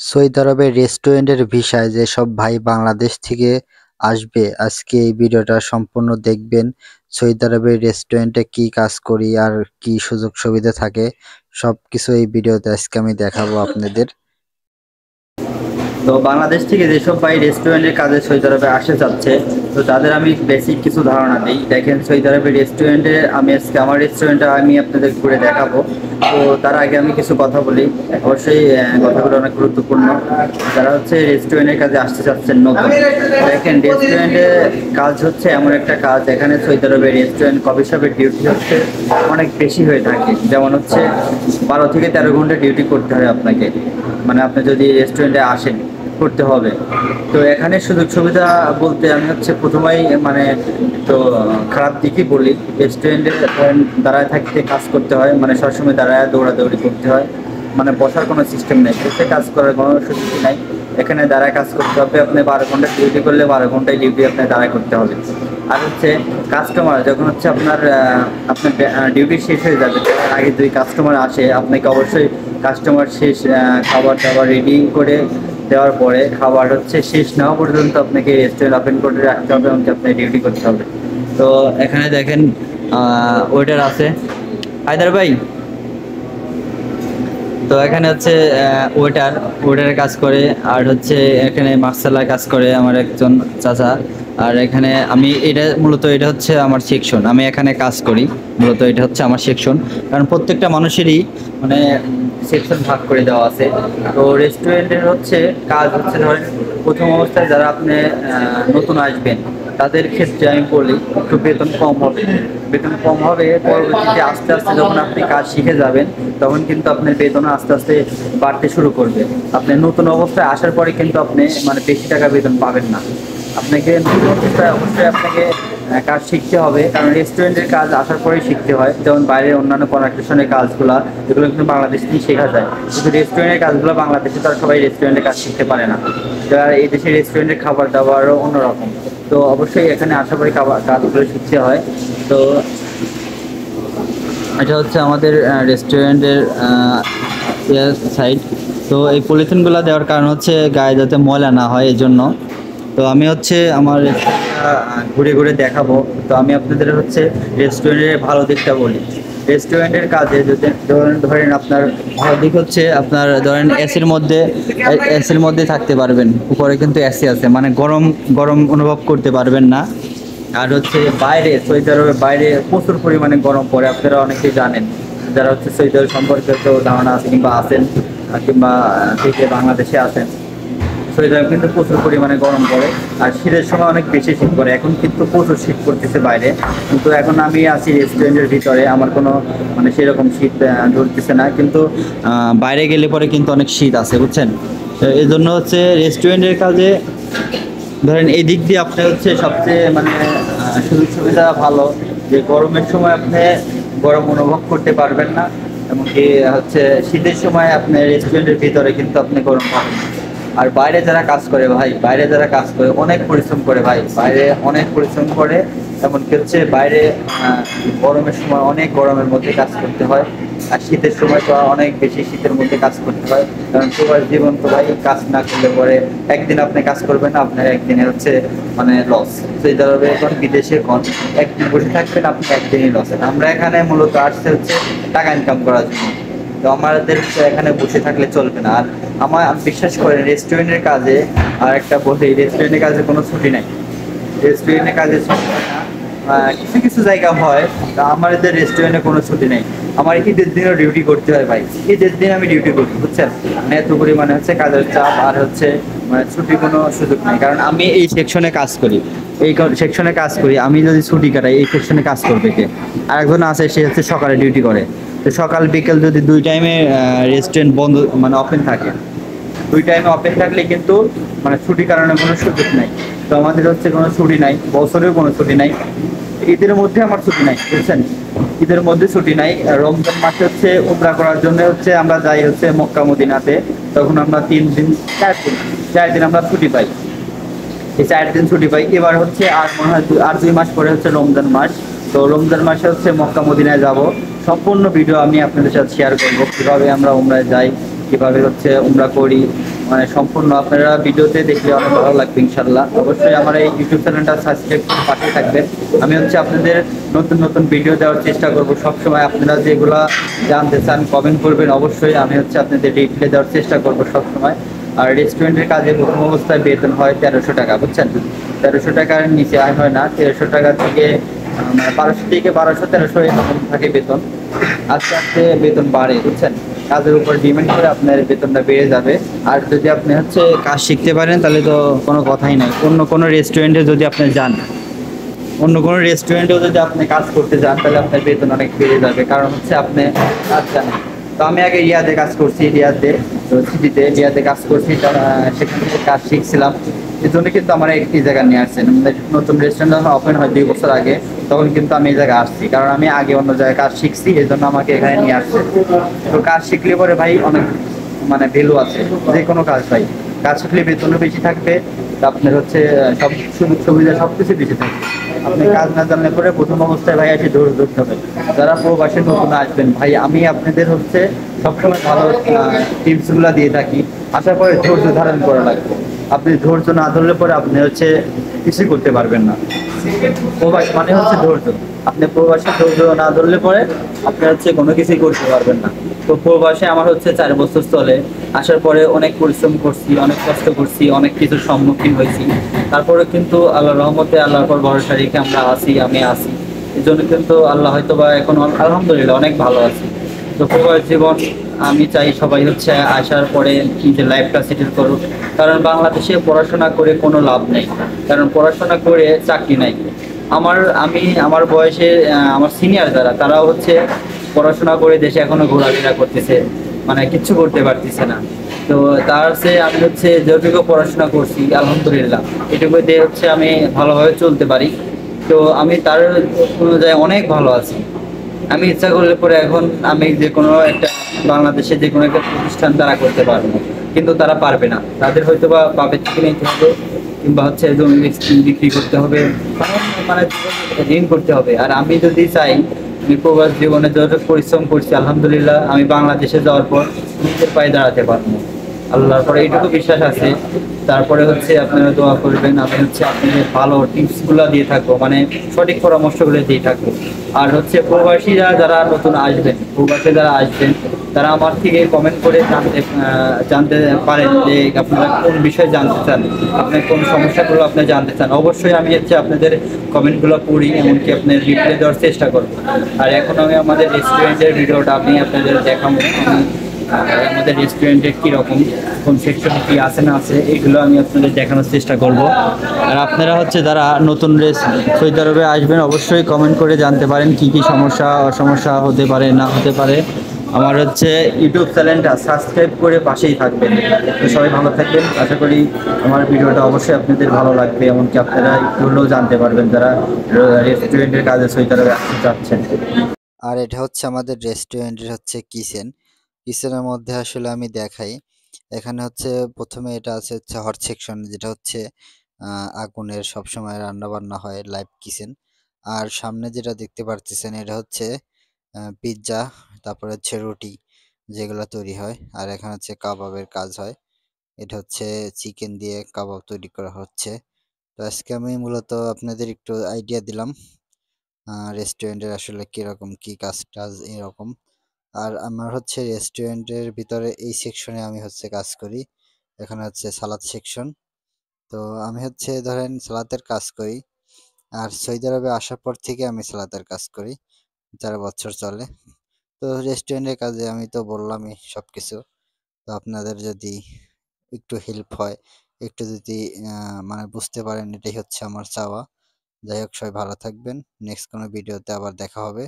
Saudi আরবের রেস্টুরেন্টের ভিসায় যেসব ভাই বাংলাদেশ থেকে আসবে আজকে এই ভিডিওটা সম্পূর্ণ দেখবেন। সৌদি আরবের রেস্টুরেন্টে কি কাজ করি আর কি সুযোগ সুবিধা থাকে সবকিছু এই ভিডিওতে আজকে আমি দেখাবো আপনাদের। তো বাংলাদেশ থেকে যেসব ভাই রেস্টুরেন্টের কাজে সৌদি আরবে আসতে চাচ্ছে, তো তাদের আমি বেসিক কিছু ধারণা দিই। দেখেন, সৌদি আরবের রেস্টুরেন্টে আমি আজকে আমার রেস্টুরেন্টটা আমি আপনাদের ঘুরে দেখাবো। তো তার আগে আমি কিছু কথা বলি, অবশ্যই কথাগুলো অনেক গুরুত্বপূর্ণ। যারা হচ্ছে রেস্টুরেন্টের কাজে আসতে চাচ্ছেন নতুন, দেখেন রেস্টুরেন্টের কাজ হচ্ছে এমন একটা কাজ, এখানে সৌদি আরবের রেস্টুরেন্ট কফি শপের ডিউটি হচ্ছে অনেক বেশি হয়ে থাকে। যেমন হচ্ছে 12 থেকে 13 ঘন্টা ডিউটি করতে হয় আপনাকে, মানে আপনি যদি রেস্টুরেন্টে আসেন করতে হবে। তো এখানে সুযোগ সুবিধা বলতে আমি হচ্ছে প্রথমেই মানে তো খারাপ দিকই বলি। রেস্টুরেন্টে দাঁড়ায় থাকতে কাজ করতে হয়, মানে সবসময় দাঁড়ায় দৌড়াদৌড়ি করতে হয়, মানে বসার কোনো সিস্টেম নেই, বসে কাজ করার কোনো সুযোগ নাই। এখানে দাঁড়ায় কাজ করতে হবে, আপনি 12 ঘন্টা ডিউটি করলে 12 ঘন্টায় ডিউটি আপনি দাঁড়ায় করতে হবে। আর হচ্ছে কাস্টমার যখন হচ্ছে আপনার ডিউটি শেষ হয়ে যাবে, তার আগে যদি কাস্টমার আসে আপনাকে অবশ্যই কাস্টমার শেষ খাবার দাবার রেডি করে দেওয়ার পরে খাবার হচ্ছে শেষ না হওয়া পর্যন্ত আপনাকে রেস্টুরেন্ট ওপেন করে রাখতে হবে এবং আপনি ডিউটি করতে হবে। তো এখানে দেখেন ওয়েটার আছে, হায়দার ভাই। তো এখানে হচ্ছে ওয়েটারের কাজ করে, আর হচ্ছে এখানে মার্শালার কাজ করে আমার একজন চাচা। আর এখানে আমি এটা হচ্ছে আমার সেকশন, আমি এখানে কাজ করি। মূলত এটা হচ্ছে আমার সেকশন, কারণ প্রত্যেকটা মানুষেরই মানে সেকশন ভাগ করে দেওয়া আছে। তো রেস্টুরেন্টের হচ্ছে কাজ হচ্ছে, ধরেন প্রথম অবস্থায় যারা আপনি নতুন আসবেন তাদের ক্ষেত্রে আমি বলি একটু বেতন কম হবে। বেতন কম হবে, পরবর্তীতে আস্তে আস্তে যখন আপনি কাজ শিখে যাবেন তখন কিন্তু আপনার বেতন আস্তে আস্তে বাড়তে শুরু করবে। আপনি নতুন অবস্থায় আসার পরে কিন্তু আপনি মানে বেশি টাকা বেতন পাবেন না। আপনাকে নতুন অবস্থায় অবশ্যই আপনাকে কাজ শিখতে হবে, কারণ রেস্টুরেন্টের কাজ আসার পরেই শিখতে হয়। যেমন বাইরের অন্যান্য কনস্ট্রাকশনের কাজগুলো এগুলো কিন্তু বাংলাদেশ থেকেই শেখা যায়, কিন্তু রেস্টুরেন্টের কাজগুলো বাংলাদেশে তো আর সবাই রেস্টুরেন্টের কাজ শিখতে পারে না। যারা এই দেশের রেস্টুরেন্টের খাবার দাবারও অন্যরকম। তো অবশ্যই এখানে আসার পরে কাজগুলো শিখতে হয়। তো এটা হচ্ছে আমাদের রেস্টুরেন্টের সাইড। তো এই পলিথিনগুলো দেওয়ার কারণ হচ্ছে গায়ে যাতে ময়লা না হয় এই জন্য। তো আমি হচ্ছে আমার রেস্টুরেন্টটা ঘুরে ঘুরে দেখাবো। তো আমি আপনাদের হচ্ছে রেস্টুরেন্টের ভালো দিকটা বলি। রেস্টুরেন্টের কাজে যদি ধরেন আপনার ভালো দিক হচ্ছে, আপনার ধরেন এসির মধ্যে থাকতে পারবেন। উপরে কিন্তু এসি আছে, মানে গরম গরম অনুভব করতে পারবেন না। আর হচ্ছে বাইরে সৌদি আরবের বাইরে প্রচুর পরিমাণে গরম পড়ে, আপনারা অনেকেই জানেন যারা হচ্ছে সৌদি আরব সম্পর্কে তো ধারণা আছে কিংবা আছেন কিংবা থেকে বাংলাদেশে আছেন। সৌদি আরব কিন্তু প্রচুর পরিমাণে গরম পড়ে, আর শীতের সময় অনেক বেশি শীত পড়ে। এখন কিন্তু প্রচুর শীত পড়তেছে বাইরে, কিন্তু এখন আমি আছি রেস্টুরেন্টের ভিতরে, আমার কোনো মানে সেরকম শীত ধরতেছে না, কিন্তু বাইরে গেলে পরে কিন্তু অনেক শীত আছে, বুঝছেন। এই জন্য হচ্ছে রেস্টুরেন্টের কাজে ধরেন এই দিক দিয়ে আপনি হচ্ছে সবচেয়ে মানে সুযোগ সুবিধা ভালো, যে গরমের সময় আপনি গরম অনুভব করতে পারবেন না, এমনকি হচ্ছে শীতের সময় আপনি রেস্টুরেন্টের ভিতরে কিন্তু আপনি গরম পাবেন না। আর বাইরে যারা কাজ করে ভাই, বাইরে যারা কাজ করে অনেক পরিশ্রম করে ভাই, বাইরে অনেক পরিশ্রম করে। এমনকি হচ্ছে বাইরে গরমের সময় অনেক গরমের মধ্যে কাজ করতে হয়, আর শীতের সময় তো অনেক বেশি শীতের মধ্যে কাজ করতে হয়। কারণ প্রবাস জীবন তো ভাই, কাজ না করলে পরে একদিন আপনি কাজ করবেন না, আপনার একদিনে হচ্ছে মানে লস। সেই ধরবে এখন বিদেশে কোন একদিন বসে থাকবেন আপনি একদিনই লস। আমরা এখানে মূলত আসছে হচ্ছে টাকা ইনকাম করার জন্য। তো আমাদের এখানে বসে থাকলে চলবে না। আর আমার বিশ্বাস করেন রেস্টুরেন্টের কাজে, আর একটা বলি, রেস্টুরেন্টের কাজে কোনো ছুটি নাই। রেস্টুরেন্টের কাজে ছুটি হয় না, কিছু কিছু জায়গা হয়, তা আমাদের রেস্টুরেন্টে কোনো ছুটি নেই। আমার ঈদের দিনও ডিউটি করতে হয় ভাই, ঈদের দিন আমি ডিউটি করি, বুঝছেন। মানে এত পরিমাণে হচ্ছে কাজের চাপ, আর হচ্ছে মানে ছুটি কোনো সুযোগ নেই, কারণ আমি এই সেকশনে কাজ করি। এই সেকশনে কাজ করি, আমি যদি ছুটি কাটাই এই সেকশনে কাজ করবে কে? আর একজন আছে, সে হচ্ছে সকালে ডিউটি করে। তো সকাল বিকেল যদি দুই টাইমে রেস্টুরেন্ট বন্ধ মানে ওপেন থাকে, দুই টাইমে ওপেন থাকলে কিন্তু মানে ছুটি কারণে কোনো সুযোগ নাই। তো আমাদের হচ্ছে কোনো ছুটি নাই, বছরেও কোনো ছুটি নাই। ঈদের মধ্যে আমার ছুটি নাই, বুঝছেন। ঈদের মধ্যে ছুটি নাই। রমজান মাসে হচ্ছে উমরা করার জন্য হচ্ছে আমরা যাই হচ্ছে মক্কা মদিনাতে, তখন আমরা 3 দিন 4 দিন আমরা ছুটি পাই। এই 4 দিন ছুটি পাই। এবার হচ্ছে আর মনে হয় আর 2 মাস পরে হচ্ছে রমজান মাস। তো রমজান মাসে হচ্ছে মক্কা মদিনায় যাব। সম্পূর্ণ ভিডিও আমি আপনাদের সাথে শেয়ার করবো, কিভাবে আমরা উমরায় যাই, কিভাবে হচ্ছে উমরা করি, মানে সম্পূর্ণ আপনারা ভিডিওতে দেখলে অনেক ভালো লাগবে ইনশাল্লাহ। অবশ্যই আমার এই ইউটিউব চ্যানেলটা সাবস্ক্রাইব করে পাশে থাকবেন। আমি হচ্ছে আপনাদের নতুন নতুন ভিডিও দেওয়ার চেষ্টা করব সবসময়। আপনারা যেগুলা জানতে চান কমেন্ট করবেন, অবশ্যই আমি হচ্ছে আপনাদের রিপ্লাই দেওয়ার চেষ্টা করব সবসময়। আর রেস্টুরেন্টের কাজে প্রথম অবস্থায় বেতন হয় 1300 টাকা, বুঝছেন? 1300 টাকার নিচে আয় হয় না। 1300 টাকা থেকে মানে 1200 থেকে 1200 1300 এরকম থাকে বেতন। আস্তে আস্তে বেতন বাড়ে, বুঝছেন? কাজের উপর ডিপেন্ড করে আপনার বেতনটা বেড়ে যাবে। আর যদি আপনি হচ্ছে কাজ শিখতে পারেন তাহলে তো কোনো কথাই নাই। অন্য কোনো রেস্টুরেন্টে যদি আপনি যান, অন্য কোনো রেস্টুরেন্টেও যদি আপনি কাজ করতে যান তাহলে আপনার বেতন অনেক বেড়ে যাবে, কারণ হচ্ছে আপনি কাজ জানেন। তো আমি আগে রিয়াদে কাজ করছি, রিয়াদে কাজ করছি, সেখান থেকে কাজ শিখছিলাম। এই জন্য কিন্তু আমার একটি জায়গা নিয়ে আসছেন। নতুন রেস্টুরেন্ট যখন ওপেন হয় 2 বছর আগে, তখন কিন্তু আমি এই জায়গায় আসছি, কারণ আমি আগে অন্য জায়গায় কাজ শিখছি, এই জন্য আমাকে এখানে নিয়ে আসছে। তো কাজ শিখলে পরে ভাই অনেক মানে ভ্যালু আছে যে কোনো কাজ ভাই। কাজ শিখলে বেতনও বেশি থাকবে, আপনার হচ্ছে সব সুযোগ সুবিধা সবকিছু বেশি থাকবে। আপনি কাজ না জানলে পরে প্রথম অবস্থায় ভাই এসে ধৈর্য ধরতে হবে। যারা প্রবাসে নতুন আসবেন ভাই, আমি আপনাদের হচ্ছে সবসময় ভালো টিপস গুলা দিয়ে থাকি। আসার পরে ধৈর্য ধারণ করা লাগবে। আপনি ধৈর্য না ধরলে পরে আপনি হচ্ছে কিছুই করতে পারবেন না। প্রবাস মানে হচ্ছে ধৈর্য। আপনি প্রবাসে ধৈর্য না ধরলে পরে আপনি হচ্ছে কোনো কিছুই করতে পারবেন না। তো প্রবাসে আমার হচ্ছে 4 বছর চলে। আসার পরে অনেক পরিশ্রম করছি, অনেক কষ্ট করছি, অনেক কিছুর সম্মুখীন হয়েছি। তারপরে কিন্তু আল্লাহর রহমতে, আল্লাহর পর ভরসা রেখে আমরা আমি আছি। এই জন্য কিন্তু আল্লাহ হয়তো বা এখন আলহামদুলিল্লাহ অনেক ভালো আছি। তো প্রবাস জীবন আমি চাই সবাই হচ্ছে আসার পরে নিজের লাইফটা সেটেল করুক। কারণ বাংলাদেশে পড়াশোনা করে কোনো লাভ নেই, কারণ পড়াশোনা করে চাকরি নাই। আমি আমার বয়সে আমার সিনিয়র যারা, তারাও হচ্ছে পড়াশোনা করে দেশে এখনো ঘোরাফেরা করতেছে, মানে কিচ্ছু করতে পারতেছে না। তো তার চেয়ে আমি হচ্ছে যেটুকু পড়াশোনা করছি আলহামদুলিল্লাহ, এটুকু দিয়ে হচ্ছে আমি ভালোভাবে চলতে পারি। তো আমি তার অনুযায়ী অনেক ভালো আছি। আমি ইচ্ছা করলে পরে এখন আমি যে কোনো একটা বাংলাদেশে যে কোনো একটা প্রতিষ্ঠান তারা করতে পারবো, কিন্তু তারা পারবে না। তাদের হয়তো বা বাপের থেকে নিতে হবে, কিংবা হচ্ছে জমি বিক্রি করতে হবে, মানে ঋণ করতে হবে। আর আমি যদি চাই, আমি প্রবাস জীবনে যত পরিশ্রম করছি আলহামদুলিল্লাহ, আমি বাংলাদেশে যাওয়ার পর নিজের পায়ে দাঁড়াতে পারবো আল্লাহর পরে, এইটুকু বিশ্বাস আছে। তারপরে হচ্ছে আপনারা দোয়া করবেন, আমি হচ্ছে আপনাদের ভালো টিপস গুলা দিয়ে থাকবো, মানে সঠিক পরামর্শগুলো দিয়ে থাকবো। আর হচ্ছে প্রবাসীরা যারা নতুন আসবেন, প্রবাসে যারা আসবেন, তারা আমার থেকে কমেন্ট করে জানতে পারেন যে আপনারা কোন বিষয়ে জানতে চান, আপনার কোন সমস্যাগুলো আপনি জানতে চান। অবশ্যই আমি হচ্ছে আপনাদের কমেন্টগুলো পড়ি, এমনকি আপনার রিপ্লাই দেওয়ার চেষ্টা করবো। আর এখন আমি আমাদের রেস্টুরেন্টের ভিডিওটা আমি আপনাদের দেখাবো। আমাদের রেস্টুরেন্টে কীরকম, কোন সেকশনে কী আছে না আছে, এগুলো আমি আপনাদের দেখানোর চেষ্টা করব। আর আপনারা হচ্ছে যারা নতুন সৌদি আরবে আসবেন, অবশ্যই কমেন্ট করে জানতে পারেন কি কি সমস্যা অসমস্যা হতে পারে না হতে পারে। আমার হচ্ছে ইউটিউব চ্যানেলটা সাবস্ক্রাইব করে পাশেই থাকবেন। তো সবাই ভালো থাকবেন, আশা করি আমার ভিডিওটা অবশ্যই আপনাদের ভালো লাগবে, এমনকি আপনারা একটু হলেও জানতে পারবেন যারা রেস্টুরেন্টের কাজে সৌদি আরবে আসতে চাচ্ছেন। আর এটা হচ্ছে আমাদের রেস্টুরেন্টের হচ্ছে কিচেন। কিচেনের মধ্যে আসলে আমি দেখাই। এখানে হচ্ছে প্রথমে এটা আছে হচ্ছে হট সেকশন, যেটা হচ্ছে আগুনের সবসময় রান্না বান্না হয়, লাইভ কিচেন। আর সামনে যেটা দেখতে পারতেছেন এটা হচ্ছে পিৎজা, তারপরে হচ্ছে রুটি যেগুলো তৈরি হয়। আর এখানে হচ্ছে কাবাবের কাজ হয়। এটা হচ্ছে চিকেন দিয়ে কাবাব তৈরি করা হচ্ছে। তো আজকে আমি মূলত আপনাদের একটু আইডিয়া দিলাম রেস্টুরেন্টের আসলে কিরকম কি কাজ টাজ এরকম। আর আমার হচ্ছে রেস্টুরেন্টের ভিতরে এই সেকশনে আমি হচ্ছে কাজ করি। এখানে হচ্ছে সালাদ সেকশন। তো আমি হচ্ছে ধরেন সালাদের কাজ করি। আর সৌদি আরবে আসার পর থেকে আমি সালাদের কাজ করি, 4 বছর চলে। তো রেস্টুরেন্টের কাজে আমি তো বললামই সবকিছু। তো আপনাদের যদি একটু হেল্প হয়, একটু যদি মানে বুঝতে পারেন, এটাই হচ্ছে আমার চাওয়া। যাই হোক, সবাই ভালো থাকবেন। নেক্সট কোনো ভিডিওতে আবার দেখা হবে।